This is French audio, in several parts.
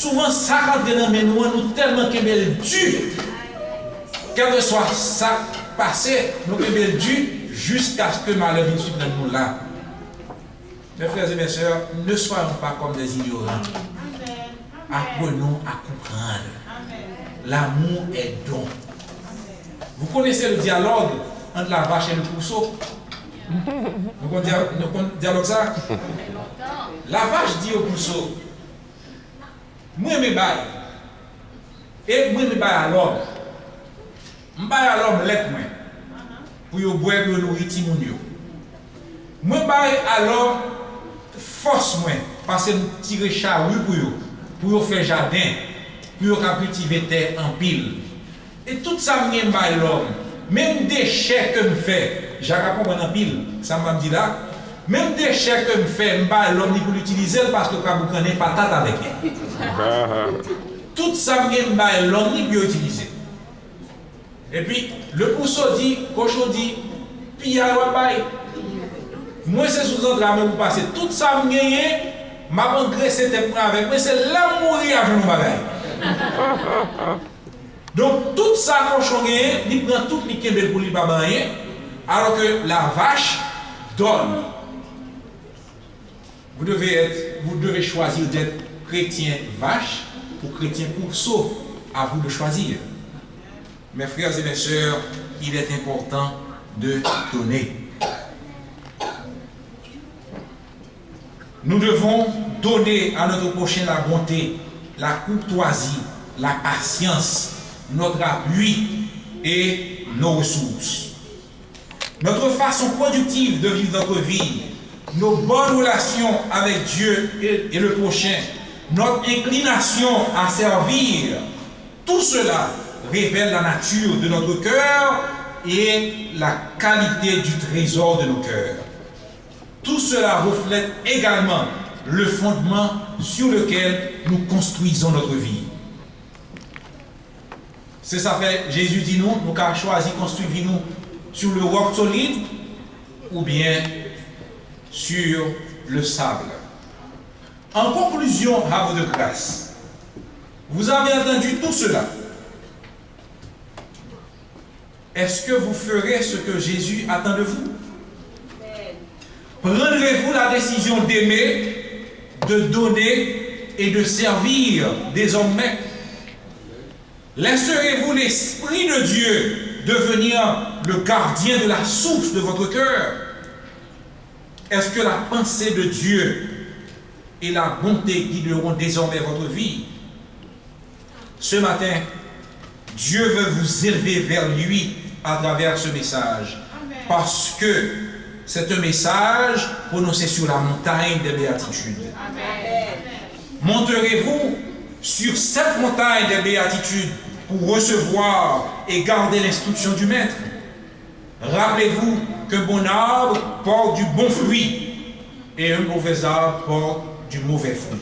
souvent ça rentre dans mes nous tellement que belle dû. Quel que soit ça passé, nous que belle dû jusqu'à ce que malheur vienne suivre nous là. Mes frères et mes sœurs, ne soyons pas comme des ignorants. Apprenons à comprendre. L'amour est don. Vous connaissez le dialogue entre la vache et le pourceau? Nous connaissons dialogue ça? La vache dit au pourceau, moi je me baille. Et moi je me baille à l'homme. Je me baille à l'homme l'être moi. Pour y boire pour nourrir tout le monde. Moi je baille à l'homme force moi. Parce que nous tirons charrue pour faire jardin, pour cultiver terre en pile. Et tout ça je baille l'homme. Même déchets que je fais, j'ai compris en pile. Ça m'a dit là. Même déchets que je fais, je baille l'homme pour l'utiliser parce que vous connaissez patate avec lui. Tout ça je baille l'homme pour l'utiliser. Et puis, le pousseau dit, cochon dit, puis à baille. Moi, c'est sous-entrée à me passer. Tout ça je gagne, m'a engraissé tes prêts avec moi, c'est l'amour qui a fait nos bagailles. Donc, tout ça cochon gagne, il prend tout les kébel pour lui babayer, alors que la vache donne. Vous devez choisir d'être chrétien vache ou chrétien pourceau. À vous de choisir. Mes frères et mes sœurs, il est important de donner. Nous devons donner à notre prochain la bonté, la courtoisie, la patience, notre appui et nos ressources. Notre façon productive de vivre notre vie, nos bonnes relations avec Dieu et le prochain, notre inclination à servir, tout cela révèle la nature de notre cœur et la qualité du trésor de nos cœurs. Tout cela reflète également le fondement sur lequel nous construisons notre vie. C'est ça fait, Jésus dit nous avons choisi de construire nous sur le roc solide ou bien sur le sable. En conclusion, à votre grâce, vous avez entendu tout cela. Est-ce que vous ferez ce que Jésus attend de vous? Prendrez-vous la décision d'aimer, de donner et de servir désormais? Laisserez-vous l'Esprit de Dieu devenir le gardien de la source de votre cœur? Est-ce que la pensée de Dieu et la bonté guideront désormais votre vie? Ce matin, Dieu veut vous élever vers lui à travers ce message. Amen. Parce que c'est un message prononcé sur la montagne des béatitudes. Monterez-vous sur cette montagne des béatitudes pour recevoir et garder l'instruction du Maître? Rappelez-vous qu'un bon arbre porte du bon fruit et un mauvais arbre porte du mauvais fruit.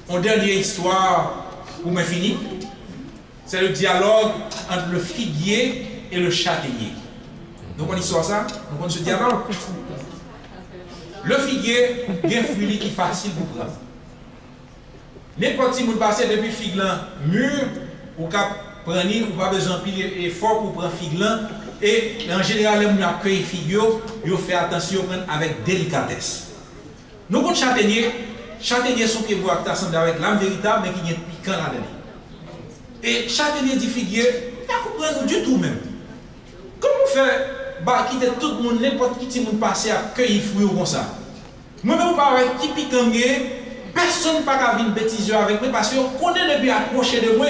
En dernière histoire, pour me finir, c'est le dialogue entre le figuier et le châtaignier. Donc on histoire ça, donc on se dialogue. Le figuier, bien fruit qui est facile pour prendre. N'importe qui vous passe depuis le figlan mûr, ou cap prendre, ou pas besoin de pile effort pour prendre figlan. Et en général, les gens qui cueillent figure, ils font attention avec délicatesse. Nous avons châtaignier sont qui vont assembler avec l'âme véritable, mais qui est piquant là-dedans. Et châtaignier dit figuier, pas comprendre du tout même. Comment faire quitter tout le monde, n'importe qui monde passer à cueillir fruits comme ça? Moi-même, qui piquant, personne ne peut venir bêtiser avec moi parce qu'on connaît depuis approcher de moi.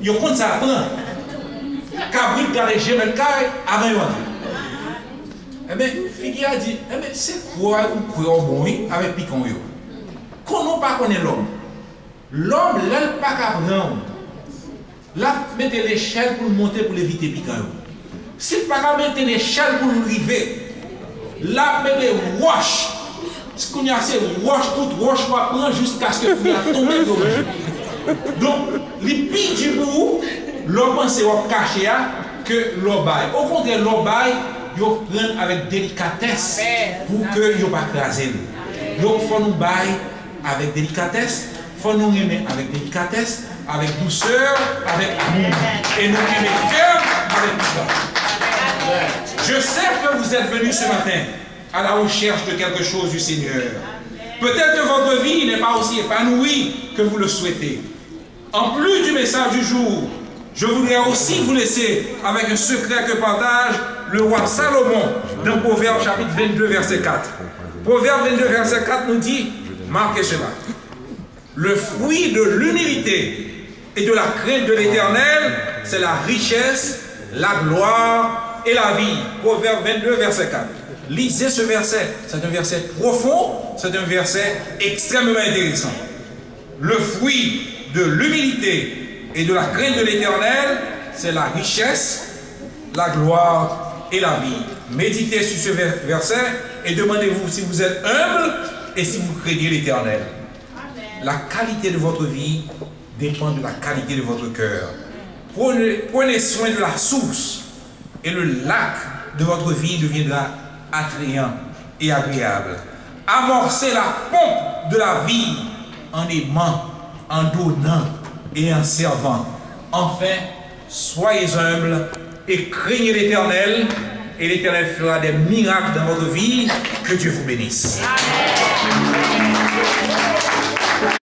Ils comptent ça apprendre. Cabrit dans les gemelles avant de rentrer. Eh bien, figuier a dit, eh bien, c'est quoi un croix bon avec piquant? Qu'on n'a pas connaît l'homme. L'homme, là, il n'a pas qu'à prendre. Là, mettez l'échelle pour monter pour éviter piquant. S'il n'a pas qu'à mettre l'échelle pour nous river, là, mettez roche. Ce qu'on a, c'est roche, toute roche va prendre jusqu'à ce que vous tombe dans le. Donc, les pieds du bout, l'homme pense caché que l'homme baille. Au contraire, l'homme baille, il prend avec délicatesse pour que il ne pas craser. Donc, il faut nous bailler avec délicatesse. faut nous aimer avec délicatesse, avec douceur, avec amour. Et nous aimer ferme avec tout. Je sais que vous êtes venus ce matin à la recherche de quelque chose du Seigneur. Peut-être que votre vie n'est pas aussi épanouie que vous le souhaitez. En plus du message du jour, je voudrais aussi vous laisser avec un secret que partage le roi Salomon dans Proverbe chapitre 22, verset 4. Proverbe 22, verset 4 nous dit, marquez cela, le fruit de l'humilité et de la crainte de l'Éternel, c'est la richesse, la gloire et la vie. Proverbe 22, verset 4. Lisez ce verset, c'est un verset profond, c'est un verset extrêmement intéressant. Le fruit de l'humilité et de la crainte de l'Éternel, c'est la richesse, la gloire et la vie. Méditez sur ce verset et demandez-vous si vous êtes humble et si vous craignez l'Éternel. La qualité de votre vie dépend de la qualité de votre cœur. Prenez soin de la source et le lac de votre vie deviendra attrayant et agréable. Amorcez la pompe de la vie en aimant, en donnant et en servant. Enfin, soyez humbles et craignez l'Éternel, et l'Éternel fera des miracles dans votre vie. Que Dieu vous bénisse. Amen.